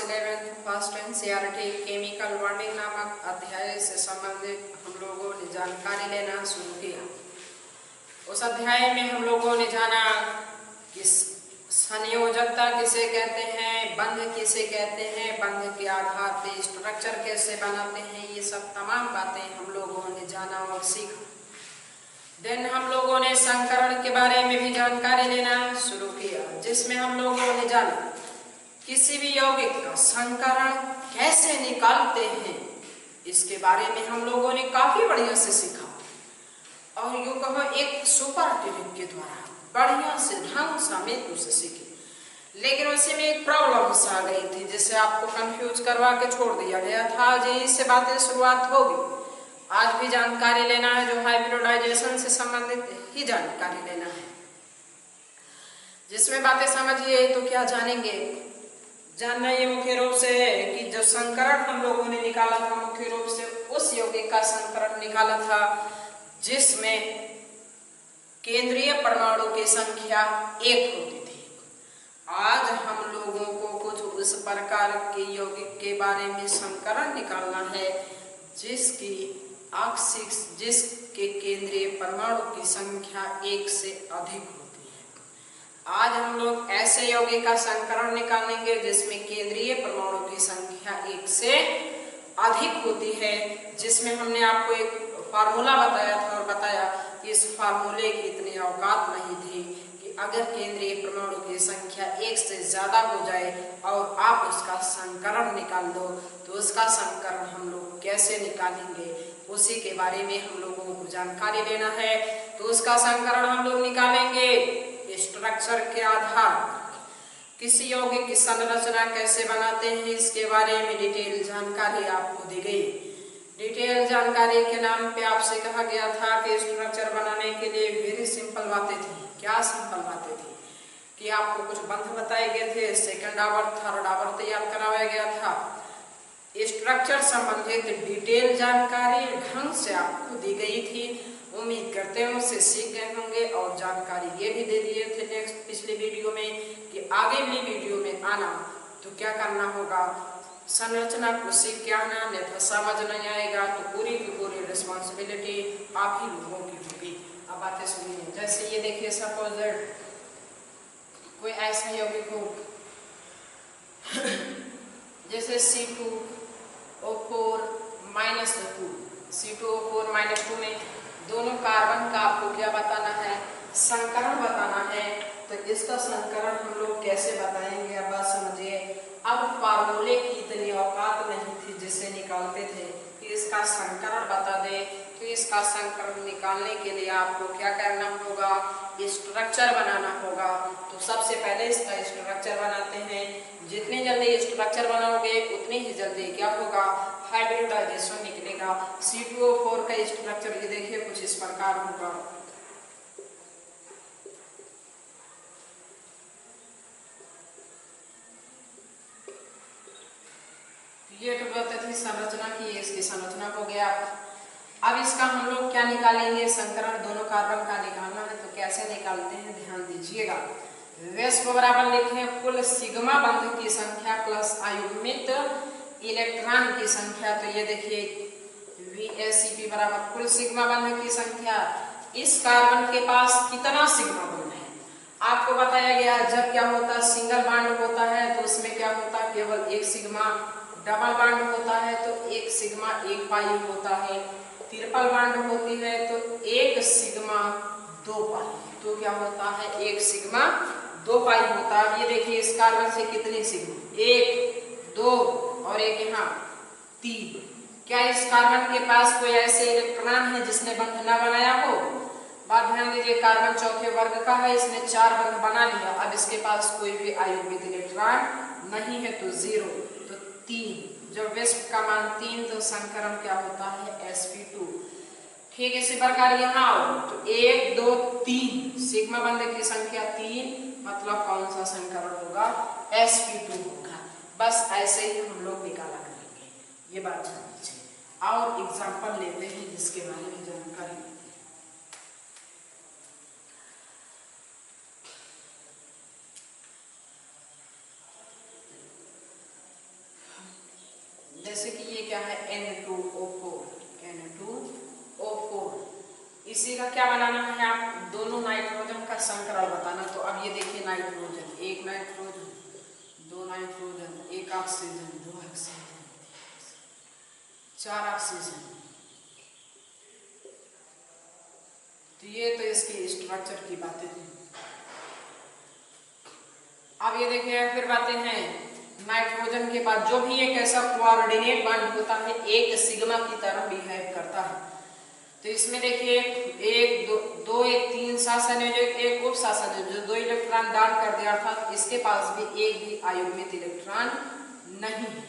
11 first NCERT chemical bonding नामक अध्याय से संबंधित हम लोगों ने जानकारी लेना शुरू किया। उस अध्याय में हम लोगों ने जाना कि संयोजकता किसे कहते हैं, बंध किसे कहते हैं, बंध के आधार पे स्ट्रक्चर कैसे बनाते हैं, ये सब तमाम बातें हम लोगों ने जाना और सीखा। देन हम लोगों ने संकरण के बारे में भी जानकारी लेना शुरू किया, जिसमें हम लोगों ने जाना किसी भी यौगिक का संकरण कैसे निकालते हैं, इसके बारे में हम लोगों ने काफी बढ़िया से सीखा और यूं कहो एक सुपरलेटिव के द्वारा बढ़िया से ढंग समेत उसे सीखे। लेकिन उसी में एक प्रॉब्लम आ गई थी जिसे आपको कंफ्यूज करवा के छोड़ दिया गया था। यही से बातें शुरुआत होगी। आज भी जानकारी लेना है जो हाइब्रिडाइजेशन से संबंधित ही जानकारी लेना है, जिसमें बातें समझिए तो क्या जानेंगे। जानना ये मुख्य रूप से है कि जो संकरण हम लोगों ने निकाला था, मुख्य रूप से उस यौगिक का संकरण निकाला था जिसमें केंद्रीय परमाणु की संख्या 1 होती थी। आज हम लोगों को कुछ उस प्रकार के यौगिक के बारे में संकरण निकालना है जिसके केंद्रीय परमाणु की संख्या 1 से अधिक होती है। आज हम लोग ऐसे यौगिक का संकरण निकालेंगे जिसमें केंद्रीय परमाणु की संख्या 1 से अधिक होती है, जिसमें हमने आपको एक फार्मूला बताया था और बताया कि इस फार्मूले की इतनी औकात नहीं थी कि अगर केंद्रीय परमाणु की संख्या 1 से ज्यादा हो जाए और आप उसका संकरण निकाल दो तो उसका संकरण हम लोग कैसे निकालेंगे, उसी के बारे में हम लोगों को जानकारी लेना है। तो उसका संकरण हम लोग निकालेंगे स्ट्रक्चर के आधार पर। किसी यौगिक की संरचना कैसे बनाते हैं इसके बारे में डिटेल जानकारी आपको दी गई। डिटेल जानकारी के नाम पे आपसे कहा गया था कि स्ट्रक्चर बनाने के लिए वेरी सिंपल बातें थी। क्या सिंपल बातें थी कि आपको कुछ बंध बताए गए थे, सेकंड आवर्त थर्ड आवर्त तैयार कराया गया था। स्ट्रक्चर संबंधित डिटेल जानकारी ढंग से आपको दी गई थी। उम्मीद करते हैं उससे सीख गए होंगे और जानकारी ये भी दे दिए थे नेक्स्ट पिछले वीडियो में कि आगे भी वीडियो में आना तो क्या करना होगा, संरचना को सीख के आना, नहीं तो समझ नहीं आएगा तो पूरी की पूरी रिस्पॉन्सिबिलिटी आप ही लोगों की होगी। अब बातें सुनिए। जैसे ये देखिए, सपोज कोई ऐसा यौगिक हो जैसे C2O4 -2। C2O4 -2 में दोनों कार्बन का आपको क्या बताना है, संकरण बताना है। तो इसका संकरण हम लोग कैसे बताएंगे, अब बात समझिए। अब फार्मूले की इतनी औकात नहीं थी जिसे निकालते थे कि इसका संकरण बता दे। तो इसका संकरण निकालने के लिए आपको क्या करना होगा, स्ट्रक्चर बनाना होगा। तो सबसे पहले इसका स्ट्रक्चर बनाते हैं। जितनी जल्दी स्ट्रक्चर बनाओगे उतनी ही जल्दी क्या होगा, हाइब्रिडाइजेशन निकलेगा। C2O4 का स्ट्रक्चर ये देखिए कुछ इस प्रकार होगा। ये तो बात थी संरचना की, इसकी संरचना हो गया। अब इसका हम लोग क्या निकालेंगे, संकरण दोनों कार्बन का निकालना है। तो कैसे निकालते हैं ध्यान दीजिएगा। वेस्प बराबर लिखें कुल सिग्मा बंध की संख्या प्लस अयुग्मित इलेक्ट्रॉन की संख्या। तो ये देखिए VSEP बराबर कुल सिग्मा बंध की संख्या। इस कार्बन के पास कितना सिग्मा बंध है आपको बताया गया। जब क्या होता है, सिंगल बॉन्ड होता है तो उसमें क्या होता है, केवल एक सिग्मा। डबल बॉन्ड होता है तो एक सिग्मा 1 पाई होता है। ट्रिपल बॉन्ड होती है तो एक सिग्मा 2 पाई। तो क्या होता है, एक सिग्मा 2 पाई होता है। ये देखिए इस कार्बन से कितनी सिग्मा, 1 2 और एक यहाँ 3। क्या इस कार्बन के पास कोई ऐसे इलेक्ट्रॉन है जिसने बंध ना बनाया हो। बात ध्यान दीजिए, कार्बन चौथे वर्ग का है, इसने 4 बंध बना लिया। अब इसके पास कोई भी अयुग्मित इलेक्ट्रॉन नहीं है तो 0। तो 3, जब वेस्प का मान 3 तो संकरण क्या होता है, sp2। ठीक इसी प्रकार यहाँ आओ तो 1 2 3 सिग्मा बंध की संख्या 3, मतलब कौन सा संकरण होगा, sp2 होगा। बस ऐसे ही हम लोग निकाला करेंगे, ये बात जान लीजिए। और एग्जाम्पल लेते हैं जिसके बारे में जानकारी। क्या है Na2O4, Na2O4। इसी का क्या बनाना है, आप दोनों नाइट्रोजन का संकरण बताना। तो अब ये देखिए नाइट्रोजन, एक नाइट्रोजन, दो नाइट्रोजन, एक ऑक्सीजन, दो ऑक्सीजन, चार ऑक्सीजन। तो ये तो इसकी स्ट्रक्चर की बातें थी। अब ये देखिए फिर बातें हैं नाइट्रोजन के पास जो भी एक ऐसा कोऑर्डिनेट बॉन्ड होता है, एक सिग्मा की तरह बिहेव करता है। तो इसमें देखिए एक दो एक तीन शासन है, जो एक उप शासन है जो 2 इलेक्ट्रॉन दान कर दिया, अर्थात इसके पास भी एक भी अयुग्मित इलेक्ट्रॉन नहीं है।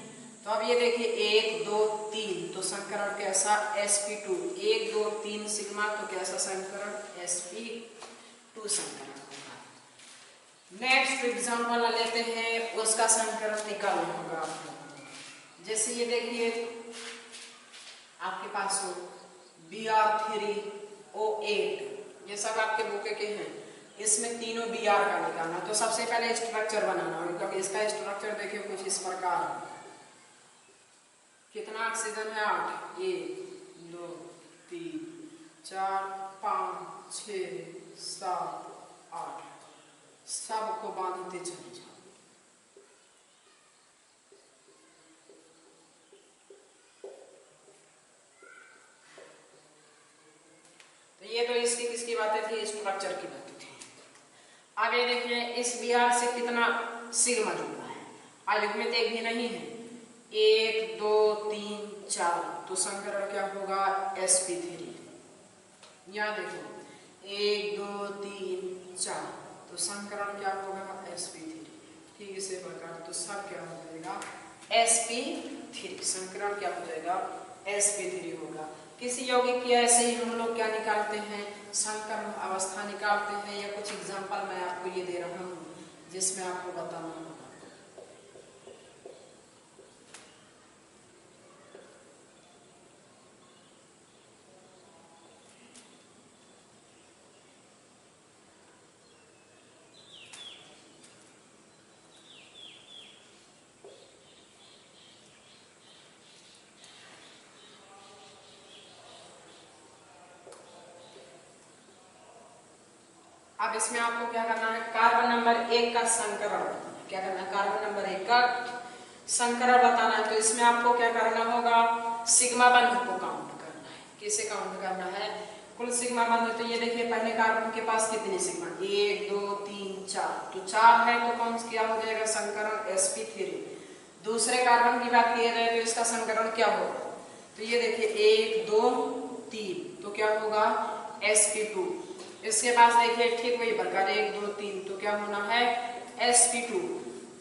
तो अब ये देखिए 1 2 3, तो संकरण कैसा sp2, 1 2 3 सिग्मा, तो कैसा संकरण sp2 संकरण होगा। नेक्स्ट एग्जांपल लेते हैं, उसका संकरण निकालना होगा आपको। जैसे ये देखिए आपके पास हो Br3O8, ये सब आपके बुके के हैं। इसमें तीनों Br का निकालना, तो सबसे पहले स्ट्रक्चर बनाना होगा, क्योंकि इसका स्ट्रक्चर देखिए कुछ इस प्रकार। कितना ऑक्सीजन है 8, 1 2 3 4 5 6 7 8, सबको बांधते चले जाओ। तो ये तो इसकी किसकी बातें थी, स्ट्रक्चर की बातें थी। अब ये देखिए इस Br से कितना सिग्मा जुड़ा है, अयुग्मित एक भी नहीं है, 1 2 3 4, तो संकरण क्या होगा sp3। यहाँ देखो 1 2 3 4, तो संकरण क्या होगा sp3। ठीक इसी प्रकार तो सब क्या हो जाएगा sp3, संकरण क्या हो जाएगा sp3 होगा। किसी यौगिक की ऐसे ही हम लोग क्या निकालते हैं, संकरण अवस्था निकालते हैं, या कुछ एग्जांपल मैं आपको ये दे रहा हूँ जिसमें आपको बताना होगा। अब इसमें आपको क्या करना है, कार्बन नंबर 1 का संकरण, क्या करना है कार्बन नंबर 1 का संकरण बताना है। तो इसमें आपको क्या करना होगा, सिग्मा बंध को काउंट करना है। किसे काउंट करना है, कुल सिग्मा बंध। तो ये देखिए पहले कार्बन के पास कितने सिग्मा, 1 2 3 4, तो 4 है, तो कौन क्या हो जाएगा संकरण sp3। दूसरे कार्बन की बात की जाए तो इसका संकरण क्या होगा, तो ये देखिए 1 2 3, तो क्या होगा sp2। इसके पास देखिए ठीक वही प्रकार 1 2 3, तो क्या होना है sp2।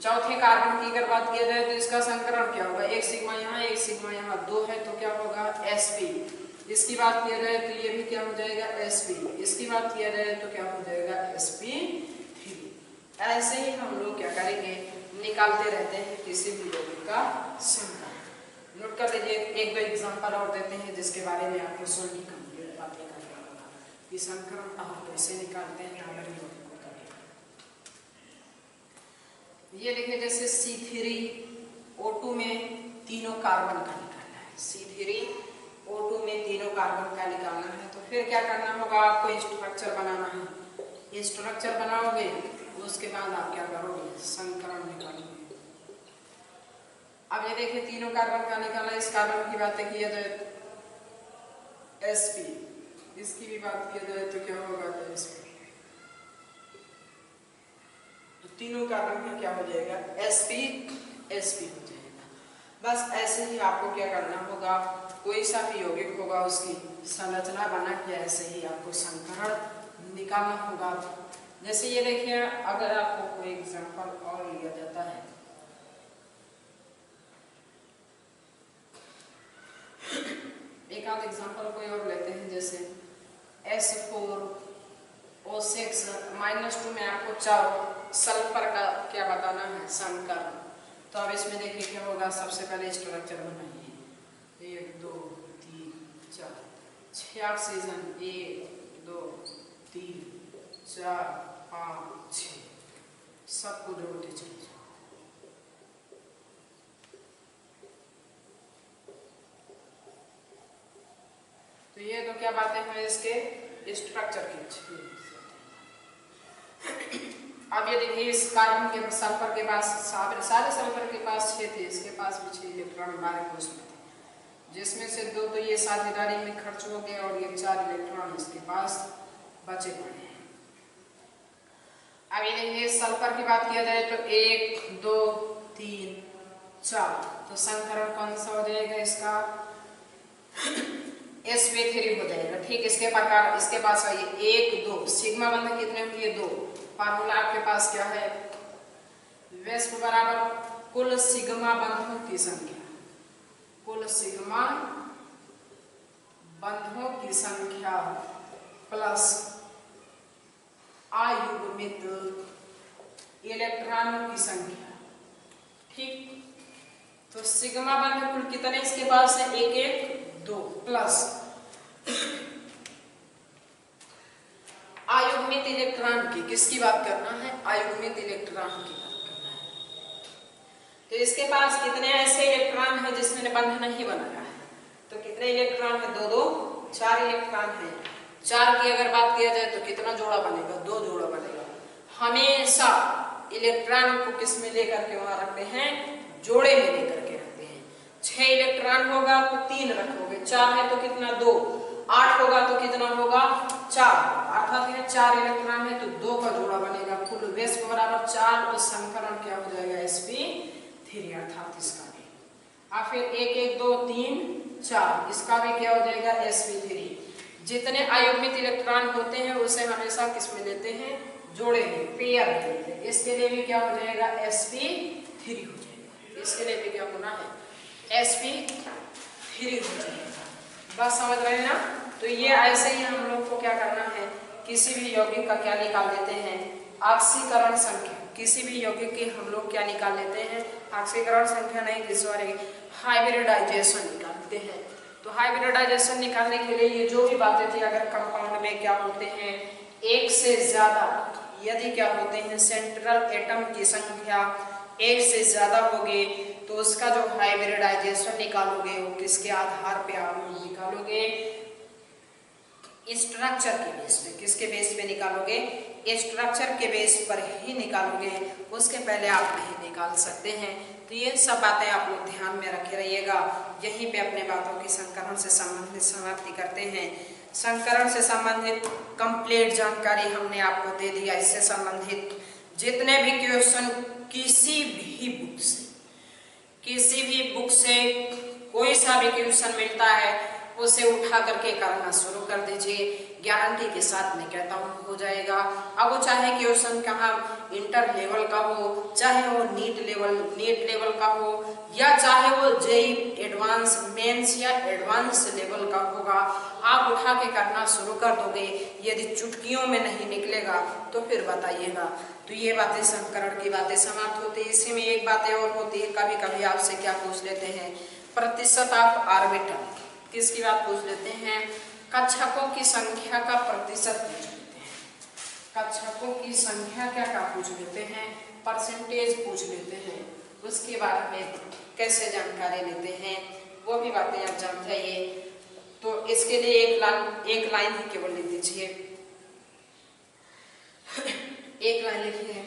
चौथे कार्बन की अगर बात किया जाए तो इसका संकरण क्या होगा, एक सिग्मा यहाँ एक सिग्मा यहाँ, 2 है, तो क्या होगा sp। इसकी बात किया जाए तो ये भी क्या हो जाएगा sp, इसकी बात किया जाए तो क्या हो जाएगा sp3। ऐसे ही हम लोग क्या करेंगे, निकालते रहते हैं किसी भी यौगिक का संकरण। नोट कर लीजिए, एक दो एग्जांपल और देते हैं जिसके बारे में आपको सुननी कंप्लीट बातें करना होगा कि संकरण आप कैसे निकालते हैं अगर यौगिकों का। ये देखिए जैसे C3O2 में तीनों कार्बन का निकालना है, C3O2 में तीनों कार्बन का निकालना है, तो फिर क्या करना होगा, आपको स्ट्रक्चर बनाना है। स्ट्रक्चर बनाओगे उसके बाद आप क्या करोगे, संकरण निकालोगे। अब ये देखिए तीनों कार्बन का निकाला, इस कार्बन की बातें किया जाए sp, इसकी भी बात किया जाए तो क्या होगा sp, तो तीनों कार्बन का क्या हो जाएगा sp हो जाएगा। बस ऐसे ही आपको क्या करना होगा, कोई सा भी यौगिक होगा उसकी संरचना बना के ऐसे ही आपको संकरण निकालना होगा। जैसे ये देखिए अगर आपको कोई एग्जांपल और लिया जाता है, एक आध एग्जांपल कोई और लेते हैं, जैसे S4O6 -2 में आपको चारों सल्फर का क्या बताना है संकरण। तो अब इसमें देखिए क्या होगा, सबसे पहले स्ट्रक्चर बनाइए, 1 2 3 4, 6 ऑक्सीजन, 1 2 3 4 5 6, सबको जोड़ते चले जाओ। तो ये तो क्या बातें हैं इसके स्ट्रक्चर की। अब ये देखिए इस कार्बन के सल्फर के पास सारे सल्फर के पास 6 थे, इसके पास भी 6 इलेक्ट्रॉन बाहर कोष में थे, जिसमें से 2 तो ये साझेदारी में खर्च हो गए और ये 4 इलेक्ट्रॉन इसके पास बचे पड़े हैं। अब ये देखिए सल्फर की बात किया जाए तो 1 2 3 4, तो संकरण कौन सा हो जाएगा इसका sp3 हो जाएगा। ठीक इसके प्रकार इसके पास आइए 1 2 सिग्मा बंधन कितने होंगे 2। फार्मूला आपके पास क्या है वेस्प बराबर कुल सिग्मा बंधों की संख्या, कुल सिग्मा बंधों की संख्या प्लस अयुग्मित इलेक्ट्रॉनों की संख्या। ठीक तो सिग्मा बंध कुल कितने इसके पास है 1 1 2 प्लस अयुग्मित इलेक्ट्रॉन की, किसकी बात करना है अयुग्मित इलेक्ट्रॉन की बात करना है। तो इसके पास कितने ऐसे इलेक्ट्रॉन है जिसने बंध नहीं बनाया है, तो कितने इलेक्ट्रॉन है 2 2 4 इलेक्ट्रॉन है। 4 की अगर बात किया जाए तो कितना जोड़ा बनेगा 2 जोड़ा बनेगा। हमेशा इलेक्ट्रॉन को किस में लेकर के वहां रखते हैं जोड़े में लेकर के रखते हैं। 6 इलेक्ट्रॉन होगा तो 3 रखोगे, 4 है तो कितना 2, 8 होगा तो कितना होगा 4, अर्थात यह 4 इलेक्ट्रॉन है तो 2 का जोड़ा बनेगा। कुल वेस्प बराबर 4 और संकरण क्या हो जाएगा sp3 अर्थात इसका भी। अब फिर 1 1 2 3 4 इसका भी क्या हो जाएगा sp3। जितने अयुग्मित इलेक्ट्रॉन होते हैं उसे हमेशा किस में लेते हैं जोड़े में पेयर में लेते हैं। इसके लिए भी क्या हो जाएगा sp3 हो जाएगा, इसके लिए भी क्या होना है sp3 हो जाएगा। बस समझ रहे हैं ना। तो ये ऐसे ही हम लोग को क्या करना है किसी भी यौगिक का क्या निकाल लेते हैं ऑक्सीकरण संख्या। किसी भी यौगिक की हम लोग क्या निकाल लेते हैं ऑक्सीकरण संख्या नहीं सॉरी हाइब्रिडाइजेशन निकालते हैं। तो हाइब्रिडाइजेशन निकालने के लिए ये जो भी बातें थी अगर कंपाउंड में क्या होते हैं एक से ज्यादा, यदि क्या होते हैं सेंट्रल एटम की संख्या 1 से ज्यादा होगी तो उसका जो हाइब्रिडाइजेशन निकालोगे वो किसके आधार पे आप लोग निकालोगे स्ट्रक्चर के बेस पे। किसके बेस पे निकालोगे स्ट्रक्चर के बेस पर ही निकालोगे, उसके पहले आप नहीं निकाल सकते हैं। तो ये सब बातें आप लोग ध्यान में रखे रहिएगा। यहीं पे अपने बातों की संकरण से संबंधित समाप्ति करते हैं। संकरण से संबंधित कंप्लीट जानकारी हमने आपको दे दिया। इससे संबंधित जितने भी क्वेश्चन किसी भी बुक से कोई सा भी क्वेश्चन मिलता है उसे उठा करके करना शुरू कर दीजिए। गारंटी के साथ मैं कहता हूँ हो जाएगा। अब वो चाहे क्वेश्चन कहाँ इंटर लेवल का हो, चाहे वो नीट लेवल का हो, या चाहे वो जेई एडवांस मेंस या एडवांस लेवल का होगा, आप उठा के करना शुरू कर दोगे। यदि चुटकियों में नहीं निकलेगा तो फिर बताइएगा। तो ये बातें संकरण की बातें समाप्त होती है। इसी में एक बातें और होती है, कभी कभी आपसे क्या पूछ लेते हैं प्रतिशत ऑफ ऑर्बिटल। किसकी बात पूछ लेते हैं कक्षकों की संख्या का प्रतिशत पूछ लेते हैं। कक्षकों की संख्या क्या पूछ लेते हैं परसेंटेज पूछ लेते हैं। उसके बारे में कैसे जानकारी लेते हैं वो भी बातें आप जान जाइए। तो इसके लिए एक लाइन ही केवल लिख दीजिए। एक लाइन लिखिए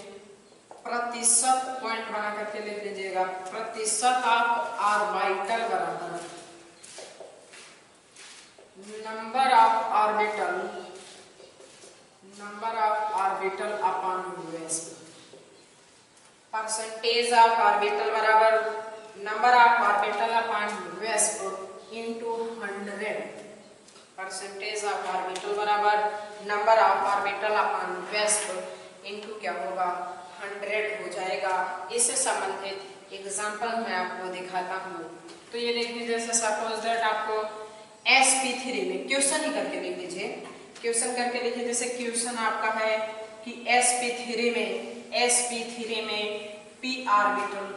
प्रतिशत पॉइंट बना करके लिख लीजिएगा। प्रतिशत ऑफ ऑर्बिटल बराबर नंबर ऑफ ऑर्बिटल अपॉन वेस्प। परसेंटेज ऑफ ऑर्बिटल बराबर नंबर ऑफ ऑर्बिटल अपॉन वेस्प इनटू 100। परसेंटेज ऑफ ऑर्बिटल बराबर नंबर ऑफ ऑर्बिटल अपॉन वेस्प इनटू क्या होगा 100 हो जाएगा। इससे संबंधित एग्जांपल मैं आपको दिखाता हूँ। तो ये देखिए जैसे सपोज दैट आपको sp3 में क्वेश्चन ही करके लिख लीजिए। क्वेश्चन करके लिखिए जैसे क्वेश्चन आपका है कि sp3 में p ऑर्बिटल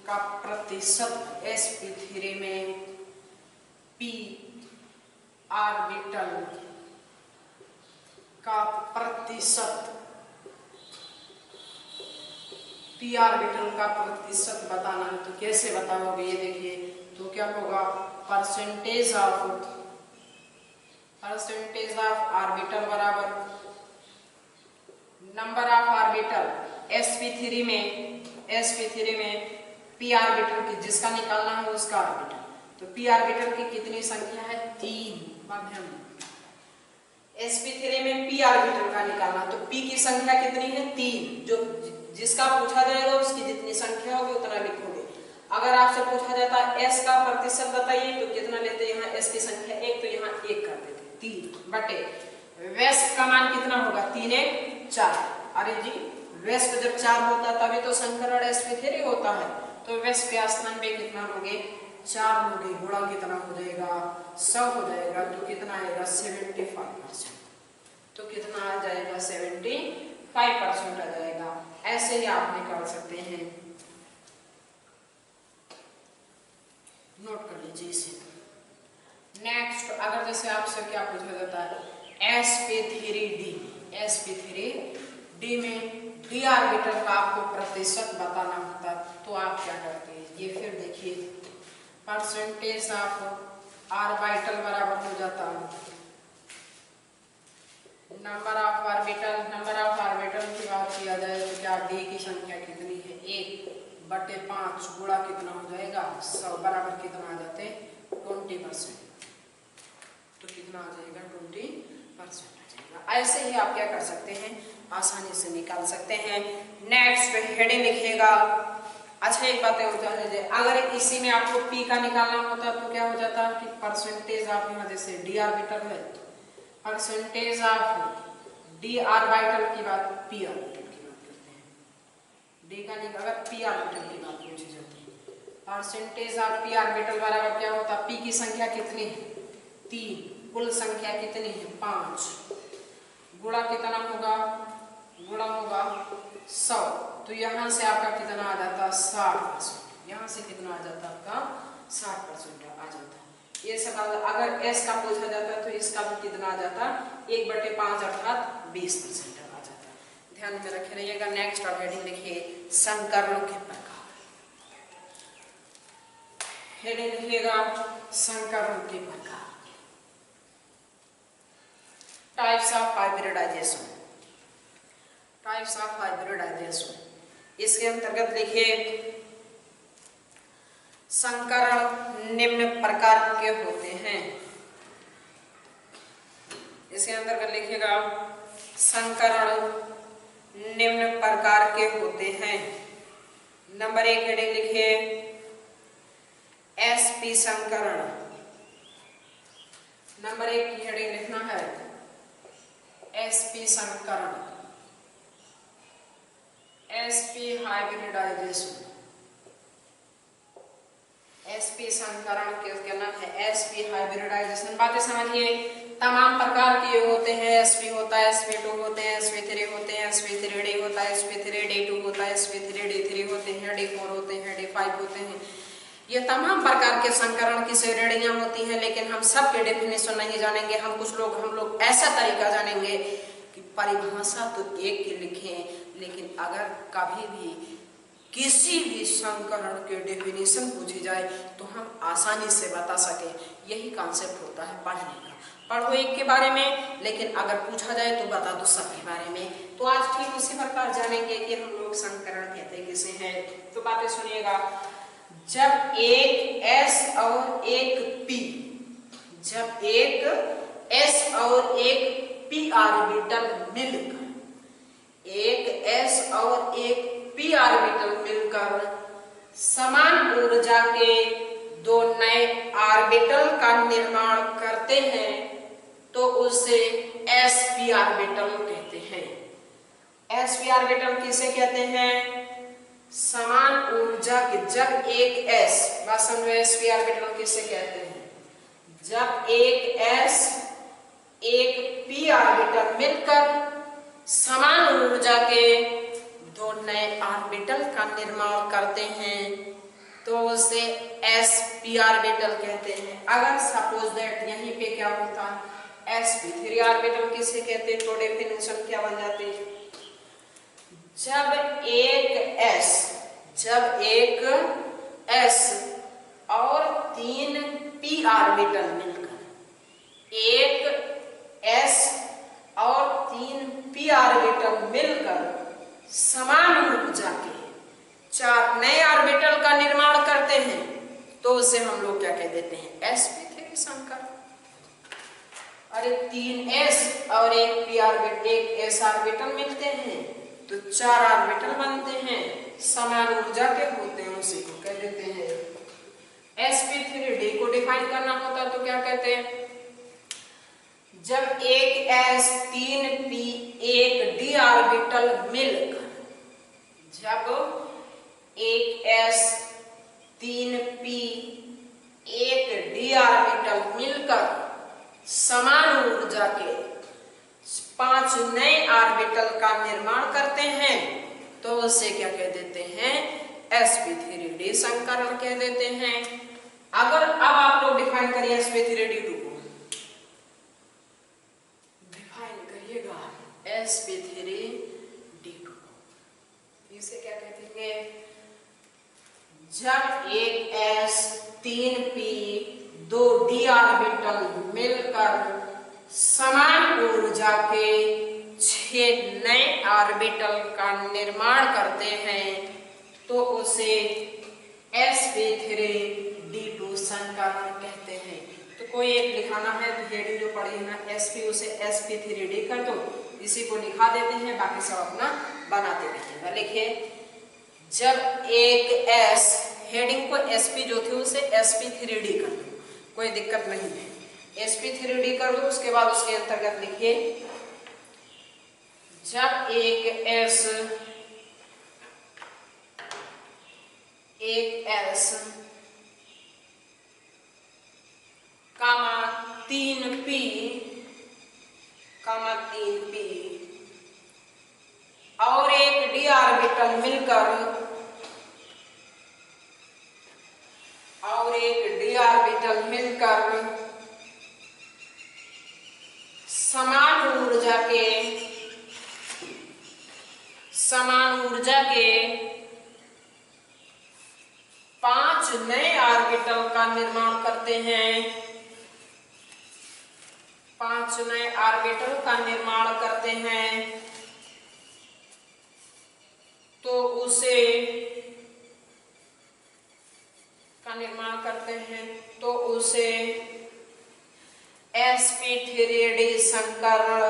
का प्रतिशत, sp3 में p ऑर्बिटल का प्रतिशत, p ऑर्बिटल का प्रतिशत बताना है। तो कैसे बताओगे ये देखिए। तो क्या होगा percentage of percentage of orbital बराबर नंबर ऑफ ऑर्बिटल sp3 में p ऑर्बिटल की जिसका निकालना है उसका ऑर्बिटल। तो p ऑर्बिटल की कितनी संख्या है? 3 मध्यम। sp3 में p ऑर्बिटल का निकालना, तो p की संख्या कितनी है? 3। जो जिसका पूछा जाएगा उसकी जितनी संख्या होगी उतना लिखोगे। अगर आपसे पूछा जाता है s का प्रतिशत बताइए तो कितना लेते हैं? यहाँ s की संख्या 1 तो यहाँ 1 कर देते, 3 बटे वेस्ट का मान कितना होगा? 3 1 4। अरे जी वेस्ट जब 4 होता तभी तो संकरण sp3 होता है। तो वेस्ट के स्थान पे कितना लोगे? 4 लोगे। गुणा कितना हो जाएगा? 100 हो जाएगा। तो कितना आएगा? 75%। तो कितना आ जाएगा? 75% आ जाएगा। ऐसे ही आप निकाल सकते हैं, नोट कर लीजिए इसे। नेक्स्ट अगर जैसे आपसे क्या पूछा जाता है sp3d में d ऑर्बिटल का आपको प्रतिशत बताना होता तो आप क्या करते हैं? ये फिर देखिए परसेंटेज ऑफ ऑर्बिटल बराबर हो जाता नंबर ऑफ ऑर्बिटल की बात किया जाए तो क्या d की संख्या कितनी है? 1/5 गुणा कितना हो जाएगा? 100 बराबर कितना आ जाते? 20%। तो कितना आ जाएगा? 20% आ जाएगा। ऐसे ही आप क्या कर सकते हैं? आसानी से निकाल सकते हैं। नेक्स्ट हेडिंग लिखिएगा। अच्छा एक बात है, अगर इसी में आपको p का निकालना होता तो क्या हो जाता कि परसेंटेज ऑफ यहाँ जैसे d ऑर्बिटल है, परसेंटेज ऑफ d ऑर्बिटल की बात p ऑर्बिटल की बात करते हैं। d का अगर p ऑर्बिटल की बात पूछी जाती है, परसेंटेज ऑफ p ऑर्बिटल बराबर क्या होता? p की संख्या कितनी है? 3। कुल संख्या कितनी है? 5। गुणा कितना होगा? गुणा होगा 100। तो यहाँ से आपका कितना आ जाता? 60%। यहाँ से कितना आ जाता? आपका 60% आ जाता। ये सब अगर s का पूछा जाता तो इसका भी कितना आ जाता? 1/5 अर्थात 20% आ जाता। ध्यान में रखे रहिएगा। नेक्स्ट अब हेडिंग लिखिए संकरणों के प्रकार। हेडिंग लिखिएगा संकरणों के प्रकार। Types of hybridisation. Types of hybridisation इसके अंतर्गत लिखिए संकरण निम्न प्रकार के होते हैं। इसके अंतर्गत लिखिएगा संकरण निम्न प्रकार के होते हैं। नंबर 1 हेडिंग लिखिए sp संकरण। नंबर 1 की हेडिंग लिखना है sp संकरण, sp हाइब्रिडाइजेशन। sp संकरण के नाम है sp हाइब्रिडाइजेशन। बातें समझिए। तमाम प्रकार के होते हैं। sp होता है, sp2 होते हैं, sp3 होते हैं, sp3d होता है, sp3d2 होता है, sp3d3 होते हैं, d4 होते हैं, d5 होते हैं। ये तमाम प्रकार के संकरण की श्रेणियां होती हैं, लेकिन हम सब के डेफिनेशन नहीं जानेंगे। हम लोग ऐसा तरीका जानेंगे कि परिभाषा तो एक की लिखें, लेकिन अगर कभी भी किसी भी संकरण के डेफिनेशन पूछी जाए तो हम आसानी से बता सके। यही कॉन्सेप्ट होता है पढ़ने का। पढ़ो एक के बारे में, लेकिन अगर पूछा जाए तो बता दो सब के बारे में। तो आज ठीक उसी प्रकार जानेंगे कि हम लोग संकरण कहते किसे हैं। तो बातें सुनिएगा। जब एक s और एक p, जब एक s और एक p ऑर्बिटल मिलकर, एक s और एक p ऑर्बिटल मिलकर समान ऊर्जा के दो नए ऑर्बिटल का निर्माण करते हैं तो उसे sp ऑर्बिटल कहते हैं। sp ऑर्बिटल किसे कहते हैं? समान ऊर्जा के, जब एक s, बात समझो, sp ऑर्बिटल किसे कहते हैं? जब एक s एक p ऑर्बिटल मिलकर समान ऊर्जा के दो नए ऑर्बिटल का निर्माण करते हैं तो उसे sp ऑर्बिटल कहते हैं। अगर सपोज दैट यहीं पे क्या होता है sp3 ऑर्बिटल किसे कहते हैं? तो डेफिनेशन क्या बन जाती है? जब एक s और 3 p ऑर्बिटल मिलकर एक का निर्माण करते हैं तो उसे हम लोग क्या कह देते हैं, sp3 संकर। अरे 3s और एक p ऑर्बिटल, एक s ऑर्बिटल मिलते हैं तो 4 ऑर्बिटल बनते हैं, समान ऊर्जा के होते हैं, उसी को कह देते हैं sp3d। को डिफाइन करना होता तो क्या कहते हैं, जब एक s 3p एक d ऑर्बिटल मिलकर, जब एक s 3p एक d ऑर्बिटल मिलकर समान ऊर्जा के 5 नए ऑर्बिटल का निर्माण करते हैं तो उसे क्या कह देते हैं, sp3d संकरण कह देते हैं। अगर अब आप लोग डिफाइन करिए sp3d2 को, डिफाइन करिएगा sp3d2, इसे क्या कहते हैं, जब एक s 3p 2 d ऑर्बिटल मिलकर समान ऊर्जा के 6 नए ऑर्बिटल का निर्माण करते हैं तो उसे sp3d2 संकरण कहते हैं। तो कोई एक लिखाना है, हेडिंग जो पड़ी है ना sp, उसे sp3d कर दो, इसी को लिखा देते हैं, बाकी सब अपना बनाते रहिएगा। लिखिए, जब एक s, हेडिंग को sp जो थी उसे sp3d कर दो, कोई दिक्कत नहीं है, sp3d कर दो। उसके बाद उसके अंतर्गत लिखिए, जब एक s 3p 3p और एक d ऑर्बिटल मिलकर समान ऊर्जा के 5 नए ऑर्बिटल का निर्माण करते हैं, 5 नए ऑर्बिटल का निर्माण करते हैं तो उसे sp3d संकरण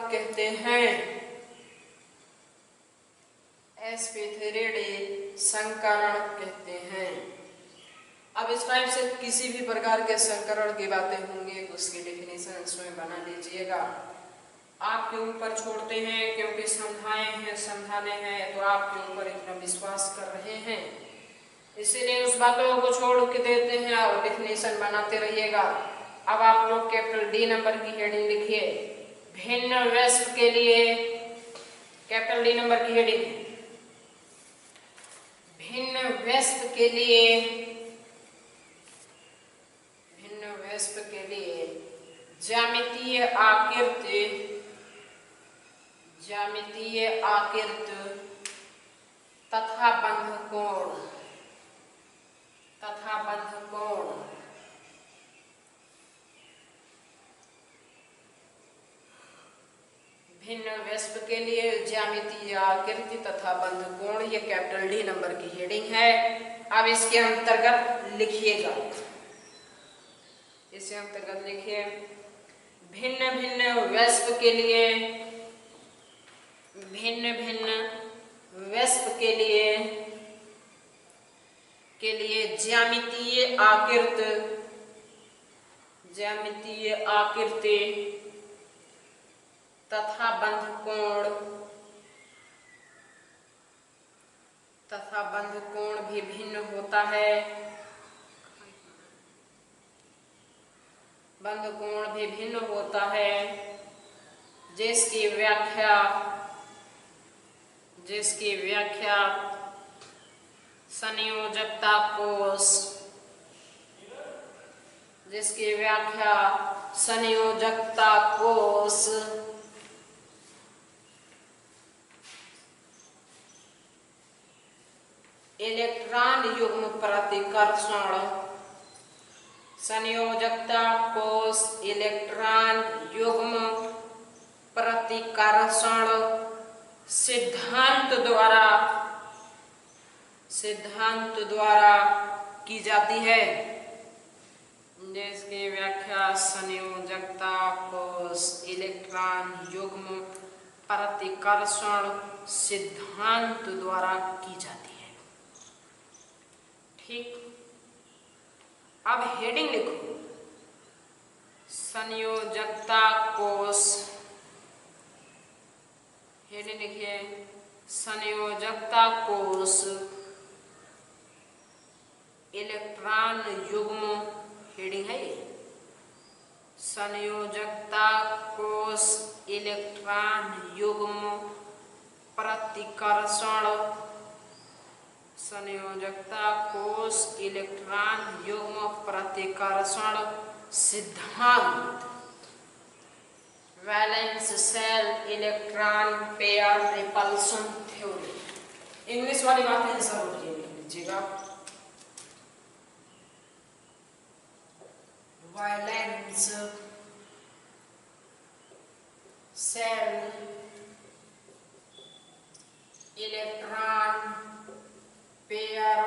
कहते हैं, sp3d संकरण कहते हैं। अब इस टाइप से किसी भी प्रकार के संकरण की बातें होंगी उसकी डेफिनेशन स्वयं बना लीजिएगा। आपके ऊपर छोड़ते हैं क्योंकि समझाने हैं तो आपके ऊपर इतना विश्वास कर रहे हैं, इसीलिए उस बातों को छोड़ के देते हैं और डेफिनेशन बनाते रहिएगा। अब आप लोग कैपिटल डी नंबर की हेडिंग लिखिए, भिन्न वैश्व के लिए, कैपिटल डी नंबर की हेडिंग, भिन्न वैश्व के लिए ज्यामितीय आकृति तथा बंध कोण भिन्न वैश्व के लिए ज्यामितीय आकृति तथा बंध कोण, ये कैपिटल डी नंबर की हेडिंग है। अब इसके अंतर्गत लिखिएगा, इसके अंतर्गत लिखिए, भिन्न भिन्न वैश्व के लिए ज्यामितीय आकृति तथा बंध कोण भी भिन्न होता है, बंध कोण भी भिन्न होता है, जिसकी व्याख्या संयोजकता कोष इलेक्ट्रॉन युग्म प्रतिकर्षण, संयोजकता कोष इलेक्ट्रॉन युग्म प्रतिकर्षण सिद्धांत द्वारा की जाती है, जिसकी व्याख्या संयोजकता, कोश, इलेक्ट्रॉन युग्म, प्रतिकर्षण सिद्धांत द्वारा की जाती है। ठीक, अब हेडिंग लिखो, संयोजकता कोश। हेडिंग लिखिए, संयोजकता कोश इलेक्ट्रॉन युग्म। हेडिंग है ये, संयोजकता कोश इलेक्ट्रॉन युग्म प्रतिकर्षण। संयोजकता कोश इलेक्ट्रॉन युग्म प्रतिकर्षण सिद्धांत। Valence shell electron pair repulsion theory. English वाली बातें जरूर लिख लीजिएगा। Valence shell electron pair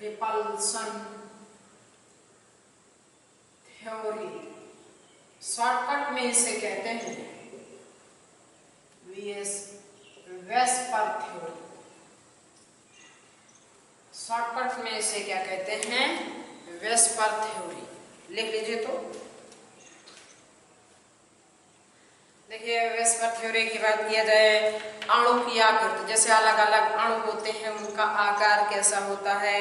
repulsion theory. Shortcut में इसे कहते हैं वेस्पर थ्योरी। शॉर्टकट में इसे क्या कहते हैं? VSEPR theory. लिख लीजिए। तो देखिए, वेस्पर थ्योरी की बात किया जाए, अणु की आकृति, जैसे अलग अलग अणु होते हैं उनका आकार कैसा होता है,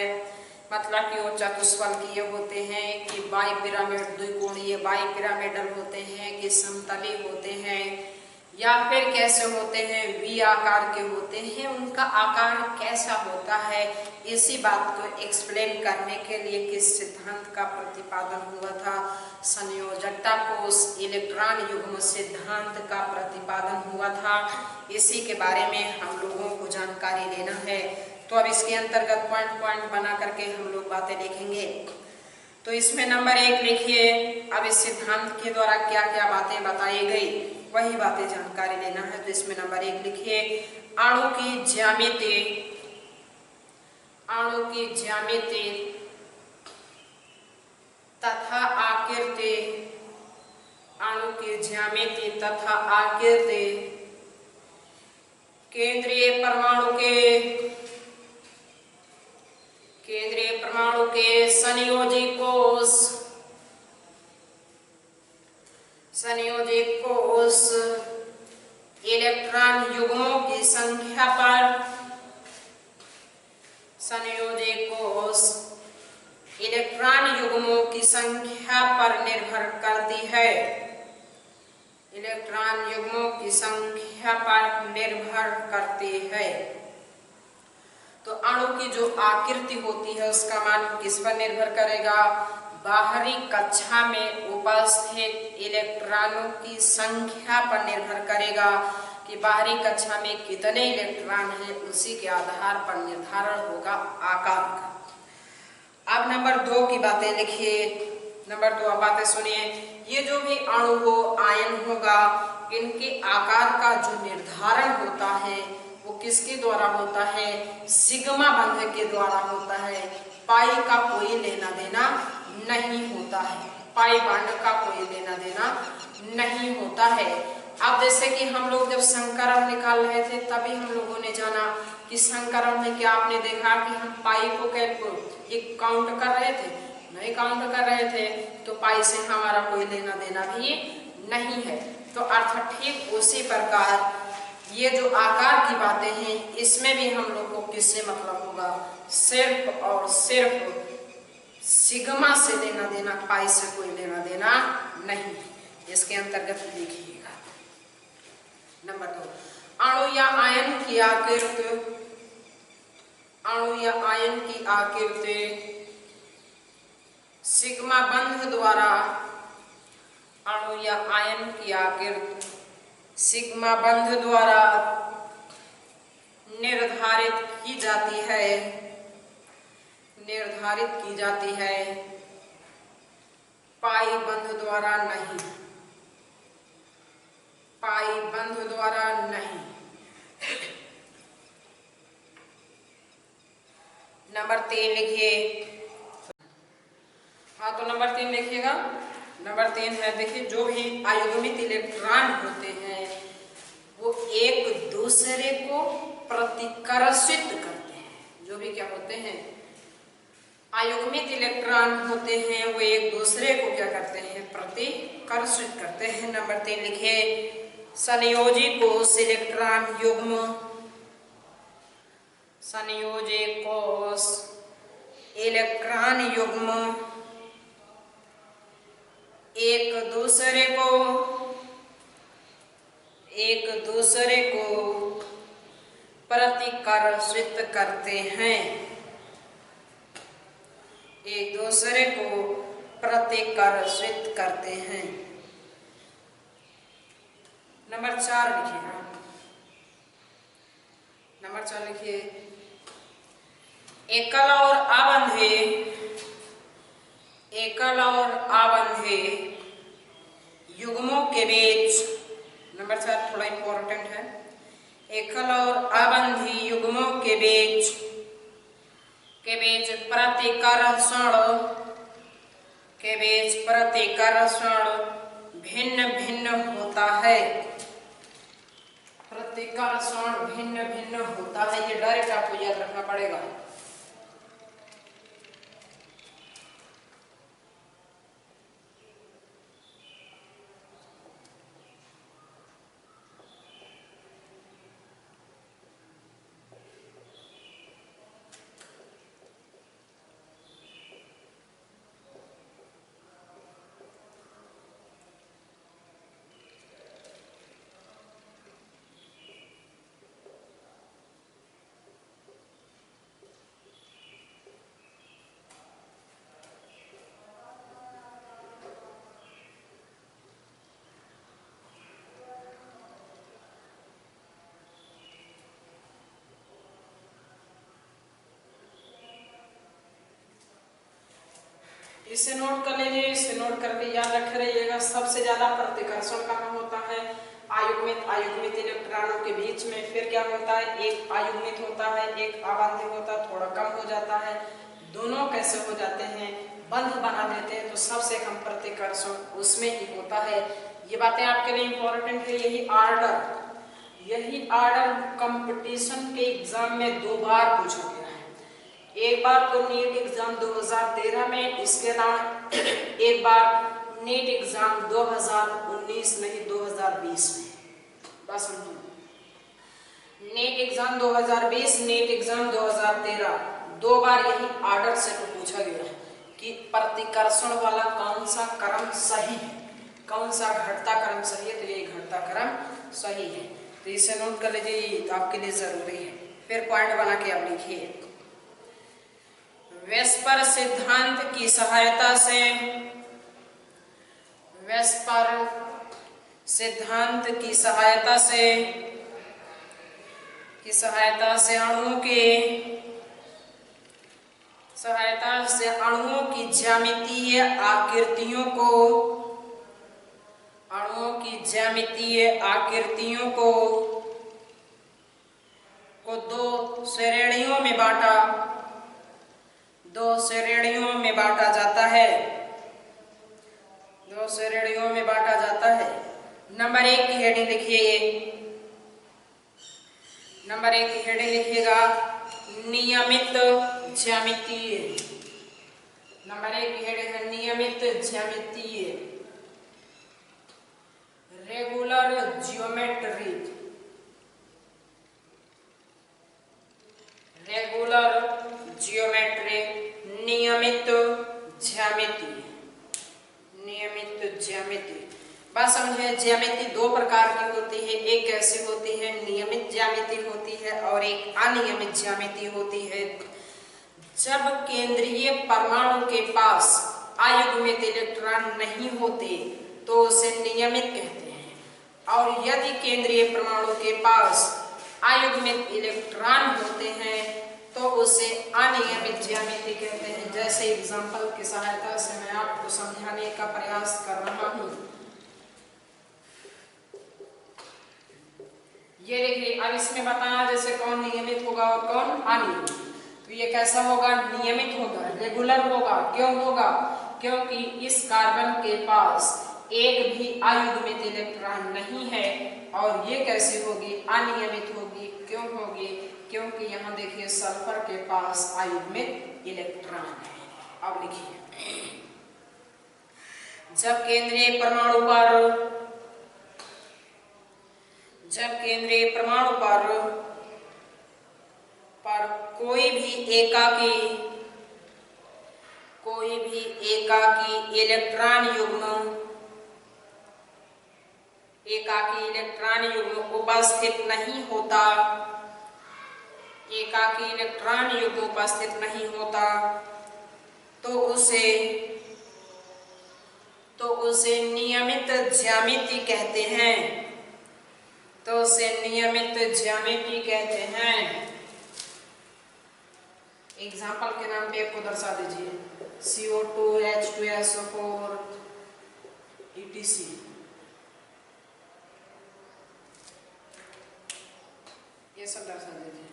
मतलब कि वो चतुष्फलकीय होते हैं कि बाई पिरामिड द्विकोणीय बाई पिरामिडल होते हैं कि समतली होते हैं या फिर कैसे होते हैं, वी आकार के होते हैं, उनका आकार कैसा होता है, इसी बात को एक्सप्लेन करने के लिए किस सिद्धांत का प्रतिपादन हुआ था? संयोजकता कोश इलेक्ट्रॉन युग्म सिद्धांत का प्रतिपादन हुआ था। इसी के बारे में हम लोगों को जानकारी लेना है। तो अब इसके अंतर्गत पॉइंट पॉइंट बना करके हम लोग बातें लिखेंगे। तो इसमें नंबर 1 लिखिए। अब इस सिद्धांत के द्वारा क्या क्या बातें बताई गई, वही बातें जानकारी लेना है। तो इसमें नंबर 1 लिखिए, अणु की ज्यामिति तथा आकृति, अणु की ज्यामिति तथा आकृति केंद्रीय परमाणु के संयोजी कोश इलेक्ट्रॉन युग्मों की संख्या पर, संयोजी कोश इलेक्ट्रॉन युग्मों की संख्या पर निर्भर करती है। इलेक्ट्रॉन युग्मों की संख्या पर निर्भर करती है। तो अणु की जो आकृति होती है उसका मान किस पर निर्भर करेगा? बाहरी कक्षा में उपस्थित इलेक्ट्रॉनों की संख्या पर निर्भर करेगा कि बाहरी कक्षा में कितने इलेक्ट्रॉन हैं, उसी के आधार पर निर्धारण होगा आकार का। अब नंबर 2 की बातें लिखिए। नंबर 2 बातें सुनिए। ये जो भी अणु हो, आयन होगा, इनके आकार का जो निर्धारण होता है वो किसके द्वारा होता है? सिग्मा बंध के द्वारा होता है। पाई का कोई लेना देना नहीं होता है। पाई बॉन्ड का कोई लेना देना नहीं होता है। अब जैसे कि हम लोग जब संकरण निकाल रहे थे तभी हम लोगों ने जाना कि संकरण में क्या आपने देखा कि हम पाई को एक काउंट कर रहे थे, नहीं काउंट कर रहे थे, तो पाई से हमारा कोई लेना देना भी नहीं है। तो अर्थ ठीक उसी प्रकार ये जो आकार की बातें हैं इसमें भी हम लोग को किससे मतलब होगा? सिर्फ और सिर्फ सिग्मा से लेना देना, पाई से कोई लेना देना नहीं। इसके अंतर्गत लिखिएगा। नंबर 2, अणु या आयन की आकृति सिग्मा बंध द्वारा, अणु या आयन की आकृति सिग्मा बंध द्वारा निर्धारित की जाती है, पाई बंध द्वारा नहीं। पाई बंध द्वारा नहीं। नंबर 3 लिखिए। हाँ, तो नंबर 3 लिखिएगा। नंबर 3 है, देखिए, जो भी आयुग्मित इलेक्ट्रॉन होते हैं वो एक दूसरे को प्रतिकर्षित करते हैं। जो भी क्या होते हैं, आयुग्मित इलेक्ट्रॉन होते हैं, वो एक दूसरे को क्या करते हैं, प्रतिकर्षित करते हैं। नंबर 3 लिखिए। संयोजी कोष इलेक्ट्रॉन युग्म, संयोजी कोष इलेक्ट्रॉन युग्म एक दूसरे को प्रतिकर्षित करते हैं, एक दूसरे को प्रतिकर्षित करते हैं। नंबर 4 लिखिएगा। नंबर 4 लिखिए। एकल और आबंधे युग्मों के बीच, नंबर 4 थोड़ा इंपॉर्टेंट है। एकल और आबंधी युग्मों के बीच प्रतिकर्षण भिन्न भिन्न होता है। प्रतिकर्षण भिन्न भिन्न होता है, ये डायरेक्ट आपको याद रखना पड़ेगा। इसे नोट कर लीजिए, इसे नोट करके याद रखे रहिएगा। सबसे ज्यादा प्रतिकर्षण कहाँ होता है, आयुग्मित इलेक्ट्रॉनों के बीच में। फिर क्या होता है, एक आयुग्मित होता है, एक आबंधित होता है, थोड़ा कम हो जाता है। दोनों कैसे हो जाते हैं, बंध बना देते हैं, तो सबसे कम प्रतिकर्षण उसमें ही होता है। ये बातें आपके लिए इंपॉर्टेंट है। यही आर्डर कंपटीशन के एग्जाम में 2 बार पूछा गया है। एक बार तो नीट एग्जाम 2013 में, इसके अलावा एक बार नीट एग्जाम 2019 नहीं 2020 में। बस समझो, नीट एग्जाम 2020, नीट एग्जाम 2013, 2 बार यही आर्डर से तो पूछा गया है कि प्रतिकर्षण वाला कौन सा क्रम सही है, कौन सा घटता क्रम सही है। तो ये घटता क्रम सही है, तो इसे नोट कर लीजिए, ये आपके लिए जरूरी है। फिर पॉइंट बना के आप लिखिए। वेस्पर सिद्धांत की सहायता से अणुओं की ज्यामितीय आकृतियों को 2 श्रेणियों में बांटा जाता है। नंबर 1 की हेडिंग लिखिए। नंबर 1 की हेडिंग लिखिएगा, नियमित ज्यामितीय। नंबर 1 की हेडिंग है नियमित ज्यामितीय, रेगुलर ज्योमेट्री। नियमित ज्यामिति। बात समझे, ज्यामिति 2 प्रकार की होती है। एक कैसी होती है, नियमित ज्यामिति होती है, और एक अनियमित ज्यामिति होती है। जब केंद्रीय परमाणु के पास आयुग्मित इलेक्ट्रॉन नहीं होते तो उसे नियमित कहते हैं, और यदि केंद्रीय परमाणु के पास आयुग्मित इलेक्ट्रॉन होते हैं तो उसे अनियमित ज्यामिति कहते हैं। जैसे एग्जाम्पल की सहायता से मैं आपको समझाने का प्रयास कर रहा हूं। ये देखिए अब इसमें बताना जैसे कौन नियमित होगा और कौन अनियमित। तो ये कैसा होगा, नियमित होगा, रेगुलर होगा। क्यों होगा, क्योंकि इस कार्बन के पास एक भी अयुग्मित इलेक्ट्रॉन नहीं है। और ये कैसी होगी, अनियमित होगी। क्यों होगी, क्योंकि यहाँ देखिए सल्फर के पास अयुग्मित इलेक्ट्रॉन है। अब लिखिए, जब केंद्रीय परमाणु पर कोई भी एकाकी इलेक्ट्रॉन युग्म उपस्थित नहीं होता, तो उसे नियमित ज्यामिति कहते हैं। एग्जाम्पल के नाम पे आपको दर्शा दीजिए, CO2, H2SO4 etc। ये सब दर्शा दीजिए।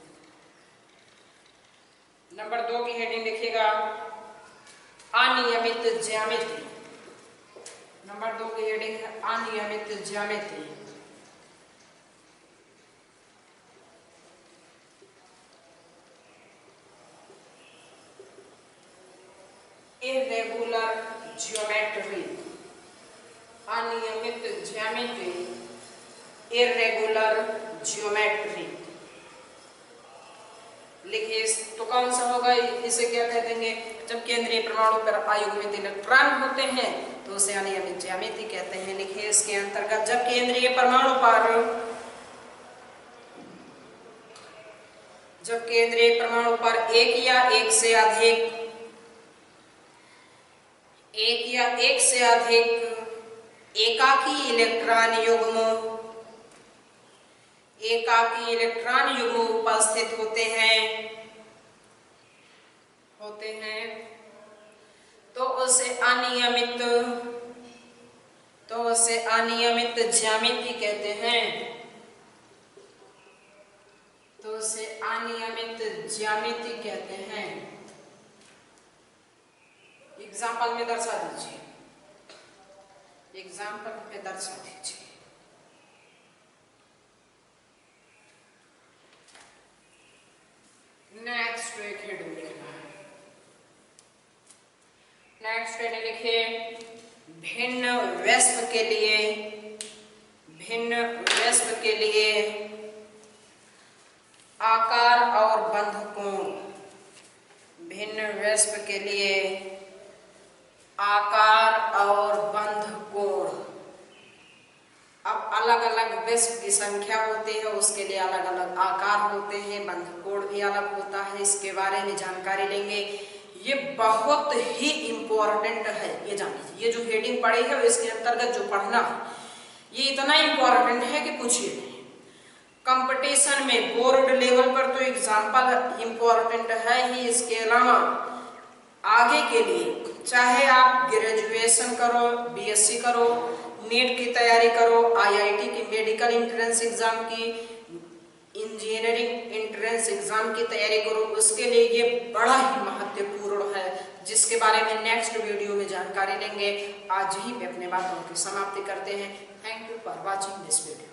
नंबर 2 की हेडिंग देखिएगा, अनियमित ज्यामिति। नंबर 2 की हेडिंग है अनियमित ज्यामिति। इर्रेगुलर ज्योमेट्री, अनियमित ज्यामिति, इर्रेगुलर ज्योमेट्री। लिखिए तो कौन सा होगा, इसे क्या कह देंगे, जब केंद्रीय परमाणु पर अयुग्मित इलेक्ट्रॉन होते हैं तो उसे अनियमित ज्यामिति कहते हैं। लिखिए इसके अंतर्गत, जब केंद्रीय परमाणु पर एक या एक से अधिक एकाकी इलेक्ट्रॉन युग्म उपस्थित होते हैं, तो उसे अनियमित ज्यामिति कहते हैं। एग्जाम्पल में दर्शा दीजिए। नेक्स्ट एक हेडिंग लिखना है। नेक्स्ट हेडिंग लिखिए, भिन्न वयस्क के लिए आकार और बंध कोण। भिन्न वयस्क के लिए आकार और बंध कोण। अब अलग अलग वयस्क की संख्या होती है, उसके लिए अलग अलग आकार होते हैं, बंध कोण भी अलग होता है। इसके बारे में जानकारी लेंगे। ये बहुत ही इंपॉर्टेंट है, ये जान लीजिए। ये जो हेडिंग पढ़ी है इसके अंतर्गत जो पढ़ना है ये इतना इंपॉर्टेंट है कि पूछिए नहीं। कंपटीशन में बोर्ड लेवल पर तो एग्जाम्पल इंपॉर्टेंट है ही, इसके अलावा आगे के लिए चाहे आप ग्रेजुएशन करो, BSc करो, नीट की तैयारी करो, IIT की मेडिकल एंट्रेंस एग्जाम की, इंजीनियरिंग एंट्रेंस एग्जाम की तैयारी करो, उसके लिए ये बड़ा ही महत्वपूर्ण है, जिसके बारे में नेक्स्ट वीडियो में जानकारी लेंगे। आज ही पे अपने बातों की समाप्ति करते हैं। Thank you for watching this video.